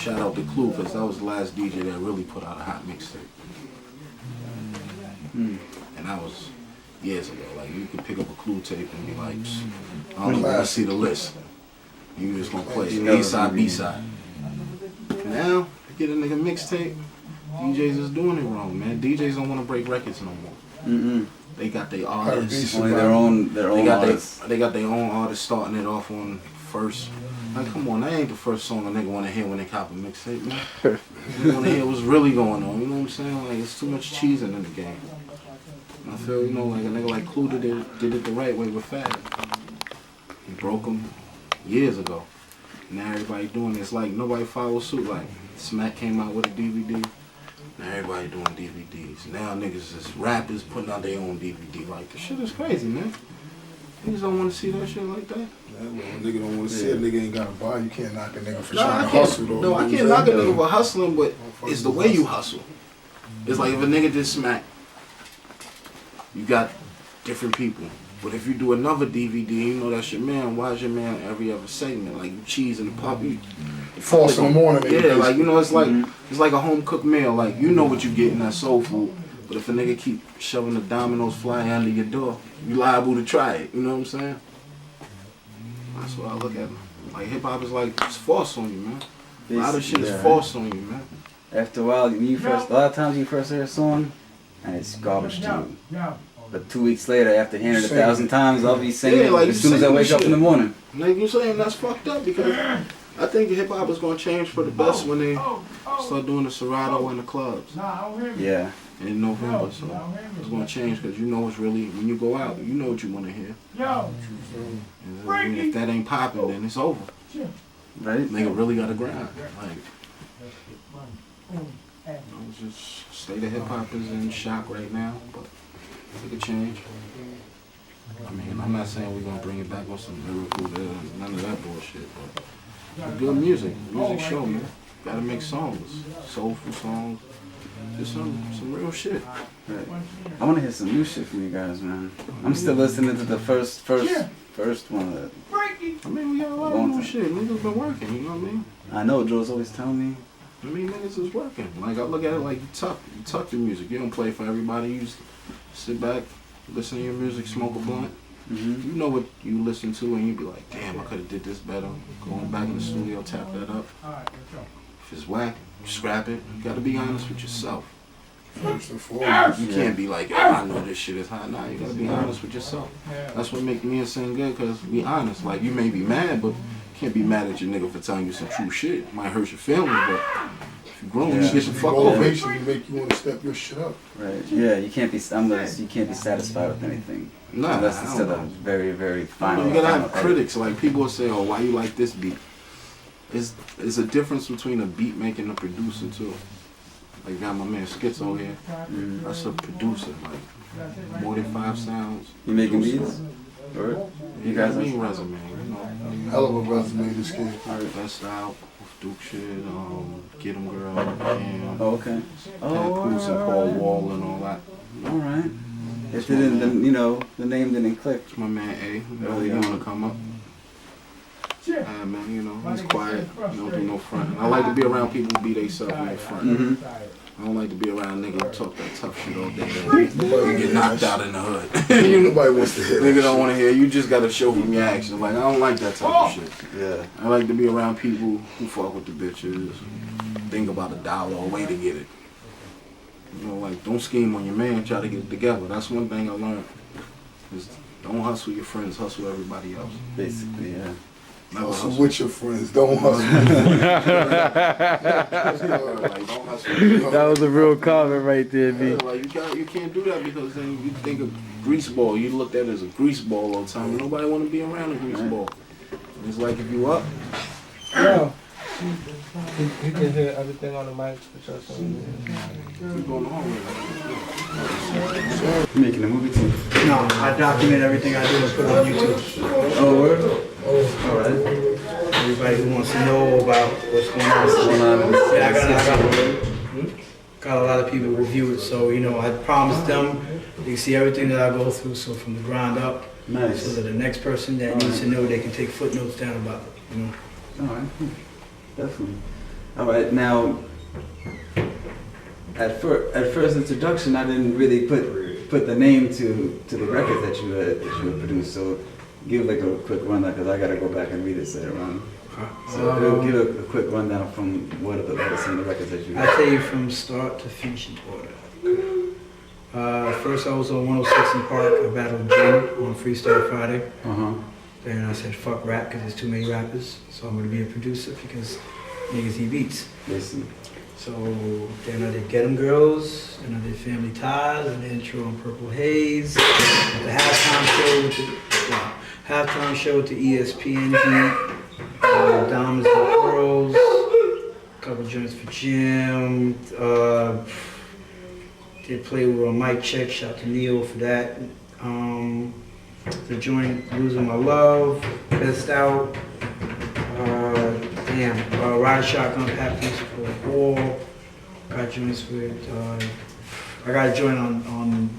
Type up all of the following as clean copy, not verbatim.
Shout out to Clue, because that was the last DJ that really put out a hot mixtape. And that was years ago. Like, you could pick up a Clue tape and be like, I don't even want to see the list. You just gonna play A-side, B-side. Now, get a nigga mixtape, DJs is doing it wrong, man. DJs don't want to break records no more. They got their artists. Only their own artists. They got their own artists starting it off on first. Like, come on, that ain't the first song a nigga want to hear when they cop a mixtape, man. They want to hear what's really going on, you know what I'm saying? Like, it's too much cheesing in the game. And I feel, you know, like a nigga like Clue did it the right way with Fab. He broke them years ago. Now everybody doing it. It's like nobody follows suit. Like, Smack came out with a DVD. Now everybody doing DVDs. Now niggas is rappers putting out their own DVD. Like, this shit is crazy, man. Niggas don't want to see that shit like that. Yeah, well, a nigga don't want to see it. Nigga ain't got to buy. You can't knock a nigga for trying to hustle, though. No, I can't knock a nigga for hustling, but it's the way you hustle. It's like if a nigga did Smack, you got different people. But if you do another DVD, you know that's your man. Why is your man every other segment? Like, you cheese in the pub. False in the morning. Yeah, like, you know, it's like a home cooked meal. Like, you know what you get in that soul food. But if a nigga keep shoving the Domino's fly under your door, you liable to try it. You know what I'm saying? That's what I look at. Like, hip hop is like, it's forced on you, man. A lot of shit is forced on you, man. After a while, a lot of times you first hear a song, and it's garbage to you. But 2 weeks later, after hearing it 1,000 times, I'll be singing like, as soon as I wake up in the morning. Like you saying, that's fucked up, because I think hip hop is gonna change for the best when they start doing the Serato in the clubs. Yeah. In November, so it's gonna change, because you know it's really, when you go out, you know what you want to hear. And if that ain't popping, then it's over. Right? Nigga really gotta grind. Like, just state of hip hop is in shock right now, but it could change. I mean, I'm not saying we're gonna bring it back on some lyrical, none of that bullshit, but good music show, man. Gotta make songs, soulful songs. Just some real shit. Right. I want to hear some new shit from you guys, man. I'm still listening to the first one. I mean, we got a lot of new shit. Niggas been working, you know what I mean? I know, Joe's always telling me. I mean, niggas is working. Like, I look at it like you tuck your music. You don't play for everybody. You just sit back, listen to your music, smoke a blunt. You know what you listen to, and you be like, damn, I could have did this better. Going back in the studio, tap that up. If it's whack, scrap it. You gotta be honest with yourself. First and foremost. You can't be like, I know this shit is hot. Nah, you gotta be honest with yourself. That's what make me and Sing good, because be honest. Like, you may be mad, but you can't be mad at your nigga for telling you some true shit. It might hurt your feelings, but if you're grown, you get the fuck over it. You make you want to step your shit up. Right. Yeah, you can't be satisfied with anything. Nah, unless it's still a very, very final. You gotta have critics. Like, people will say, oh, why you like this beat? It's a difference between a beat maker and a producer too. Like, you got my man Schizo here. That's a producer. Like, more than 5 sounds. You making beats? Or you guys have a resume, you know. Hell of a resume, this kid. Best out with Duke shit, Get 'em Girl, and okay. Papoose and Paul Wall and all that. All right. If it didn't, then, you know, the name didn't click. It's my man A. You want to come up? Yeah, man, you know, he's quiet. He don't do no front. I like to be around people who be themselves in their front. I don't like to be around niggas who talk that tough shit all day. You get knocked out in the hood. Nobody wants to hear that. Nigga don't want to hear. You just got to show from your actions. Like, I don't like that type of shit. Yeah. I like to be around people who fuck with the bitches. Think about $1 a way to get it. You know, like, don't scheme on your man. Try to get it together. That's one thing I learned. Is don't hustle your friends. Hustle everybody else. Basically, yeah. Hustle with your friends. Don't hustle. That was a real comment right there, B. Like, you can't do that, because then you think of grease ball. You looked at it as a grease ball all the time. Nobody want to be around a grease ball. It's like, if you up. Yeah. You can hear everything on the mic for sure. Keep going the hallway. You making a movie too? No, I document everything I do and put it on YouTube. Oh, word? Alright. Everybody who wants to know about what's going on. Yeah, I got a lot of people review it, so, you know, I promised them they can see everything that I go through, so from the ground up. Nice. So that the next person that needs to know, they can take footnotes down about it, you know. Alright. Definitely. All right, now, at first introduction, I didn't really put the name to the records that you had produced. So, give like a quick rundown because I gotta go back and read it later on. So, give a quick rundown from what are some of the records that you. I'll tell you from start to finishing order. First, I was on 106 in Park. I battled Jim on Freestyle Friday. Then I said, fuck rap because there's too many rappers. So I'm going to be a producer because niggas he beats. Listen. So then I did Get 'Em Girls, and I did Family Ties, and the intro on Purple Haze, the halftime show with the ESPN Heat, Diamonds and Pearls, a couple joints for Jim, did play with a mic check, shout to Neil for that. The joint Losing My Love, Best Out, Ride Shotgun, Pat Piece for a Wall. Got joints with, I got a joint on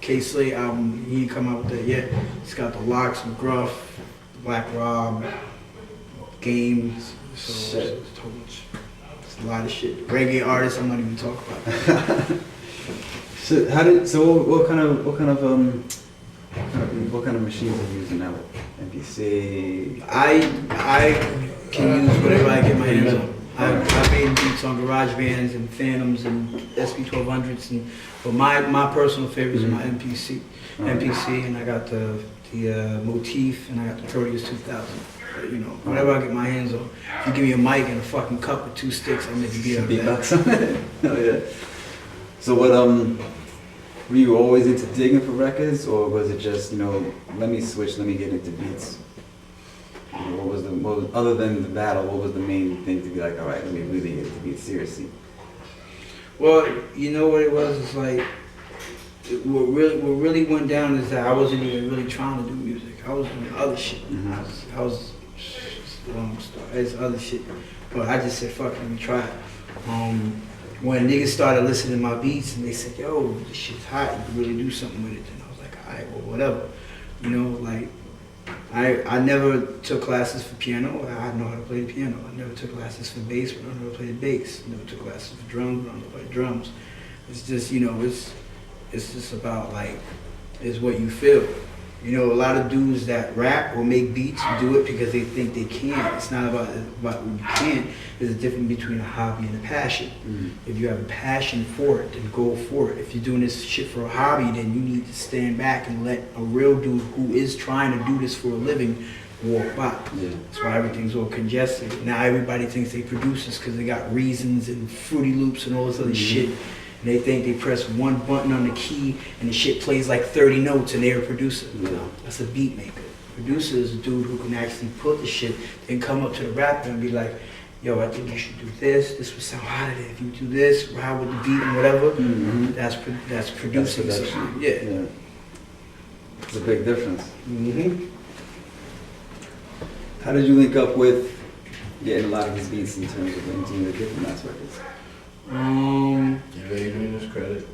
K Slate album. He ain't come out with that yet. He's got the Locks, McGruff, Black Rob, Games. So it's too much. It's a lot of shit. Reggae artists, I'm not even talking about. What kind of machines are you using now? MPC? I can use whatever I get my hands on. I made beats on GarageBands and Phantoms and SP1200s, but my personal favorite is my MPC. And I got the Motif, and I got the Proteus 2000. But, you know, whatever I get my hands on. If you give me a mic and a fucking cup with 2 sticks, I'll make a beat out of that. Oh yeah. So what were you always into digging for records, or was it just, you know, let me switch, let me get into beats? You know, what was other than the battle, what was the main thing to be like, all right, let me really get into beats seriously? Well, you know what it was? It's like, what really went down is that I wasn't even really trying to do music. I was doing other shit. I was it's a long story. It's other shit. But I just said, fuck it, let me try it. When niggas started listening to my beats and they said, yo, this shit's hot, you can really do something with it. And I was like, all right, well, whatever. You know, like, I never took classes for piano. I know how to play the piano. I never took classes for bass, but I never played the bass. I never took classes for drums, but I never played drums. It's just, you know, it's just about, like, it's what you feel. You know, a lot of dudes that rap or make beats do it because they think they can. It's not about what you can. There's a difference between a hobby and a passion. If you have a passion for it, then go for it. If you're doing this shit for a hobby, then you need to stand back and let a real dude who is trying to do this for a living walk by. That's why everything's all congested. Now everybody thinks they producers because they got Reasons and Fruity Loops and all this other shit. And they think they press one button on the key and the shit plays like 30 notes and they're a producer. No, that's a beat maker. Producer is a dude who can actually put the shit and come up to the rapper and be like, yo, I think you should do this. This would sound hotter than if you do this, ride with the beat and whatever. That's producing. That's so, yeah. It's a big difference. How did you link up with getting a lot of these beats in terms of doing the Diplomats records? Give Adrian his credit.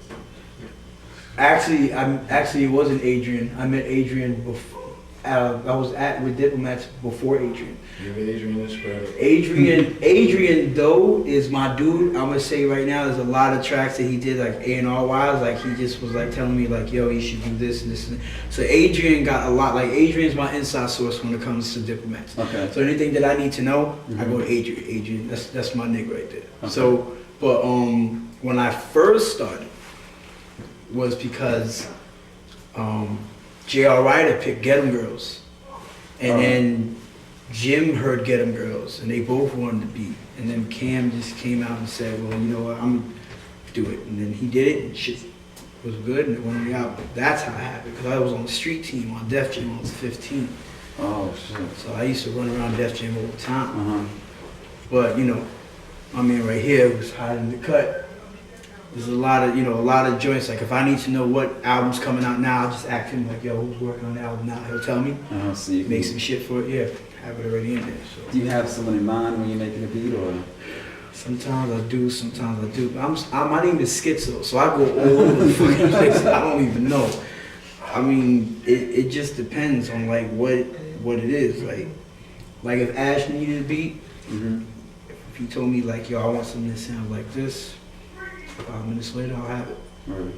Actually, it wasn't Adrian. I met Adrian before. I was with Diplomats before Adrian. Give Adrian his credit. Adrian though is my dude. I'm gonna say right now, there's a lot of tracks that he did like A&R wise. Like he just was like telling me like, yo, you should do this and this and that. So Adrian got a lot. Like Adrian's my inside source when it comes to Diplomats. Okay. So anything that I need to know, I go to Adrian. Adrian, that's my nigga right there. Okay. So. But when I first started was because J.R. Ryder picked Get 'Em Girls. And then Jim heard Get 'Em Girls and they both wanted to beat. And then Cam just came out and said, well, you know what, I'm gonna do it. And then he did it and shit was good and it went on the album. That's how it happened because I was on the street team on Def Jam when I was 15. Oh shit. So I used to run around Def Jam all the time. But you know, my man right here was hiding the cut. There's a lot of joints. Like if I need to know what album's coming out now, I'll just ask him like, yo, who's working on the album now? He'll tell me. So you make some shit for it. Yeah, have it already in there. So. Do you have someone in mind when you're making a beat, or? Sometimes I do, sometimes I do. My name is Schizo, so I go all over the fucking place. I don't even know. I mean, it just depends on like what it is. Like if Ash needed a beat. If he told me like, yo, I want something that sounds like this, 5 minutes later I'll have it. Right.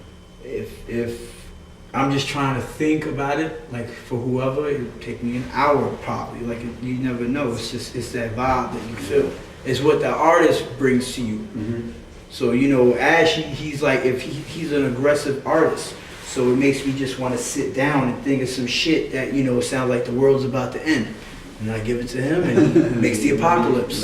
If I'm just trying to think about it, like for whoever, it'll take me an hour probably. Like you never know. It's that vibe that you feel. It's what the artist brings to you. Mm-hmm. So you know, Ash, he's like, if he's an aggressive artist, so it makes me just want to sit down and think of some shit that, you know, sounds like the world's about to end. And I give it to him, and he makes the apocalypse.